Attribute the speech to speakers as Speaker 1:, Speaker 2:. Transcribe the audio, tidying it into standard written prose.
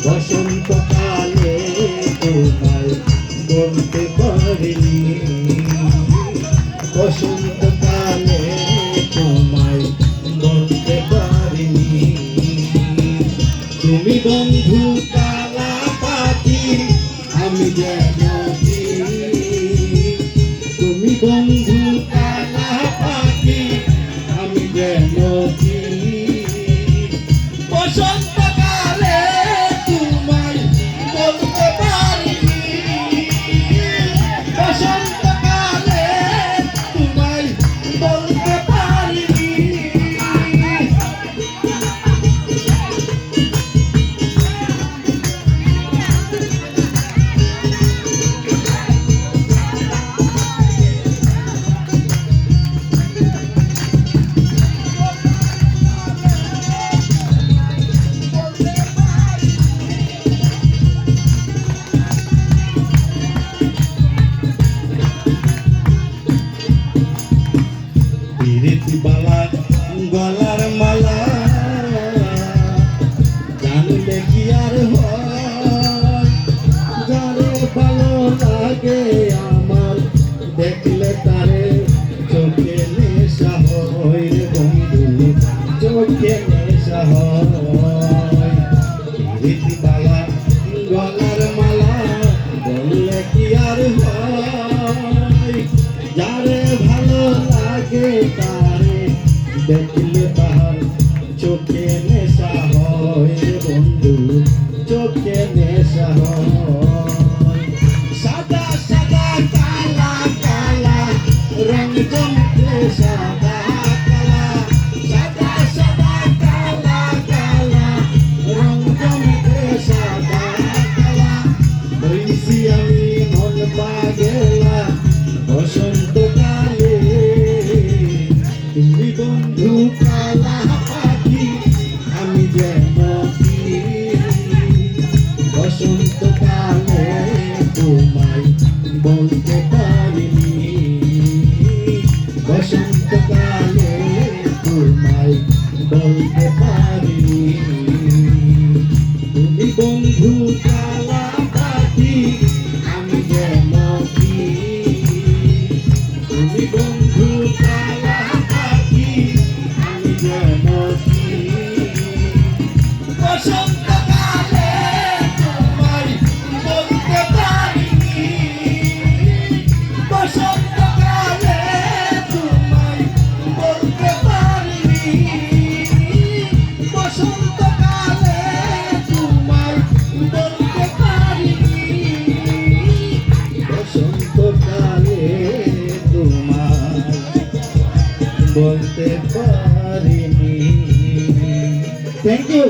Speaker 1: বসন্তকালে তোমায় বলতে পারিনি, বসন্তকালে তোমায় বলতে পারিনি। তুমি বন্ধু কালা পাখি, আমি যেন তুমি বন্ধু কালা পাখি, আমি যেন বসন্তকালে তোমায় বলতে পারিনি, বসন্তকালে তোমায় বলতে পারিনি। বালা গলার মালা জানলে কি আর হয়, যারে ভালো লাগে আমার দেখলে তারে চোখে নেশা হয় রে বন্ধু, চোখে নেশা হয়। বালা গলার মালা বললে কি আর হয়, যারে ভালো লাগে তারে দেখলে তাহার চোখে নেশা হয় বন্ধু, চোখে নেশা হয়। সাদা সাদা কালা কালা রং জমতে সাদা কালা, সাদা সাদা কালা কালা রং জমতে সাদা কালা। বইছি আমি মন পাগেলা বসন্তকালে, তুমি বন্ধু কালা পাখি, আমি যেন বসন্তকালে তোমায় বলতে পারিনি, বসন্তকালে তোমায় বলতে পারিনি। তুমি বন্ধু কালা পাখি, আমি যেন তুমি বন্ধু কালা পাখি, আমি যেন বসন্তকালে তোমায় বলতে পারিনি, বসন্তকালে তোমায় বলতে পারিনি, বসন্তকালে তোমায় বলতে পারিনি, বসন্তকালে তোমায় বলতে পারিনি। Thank you.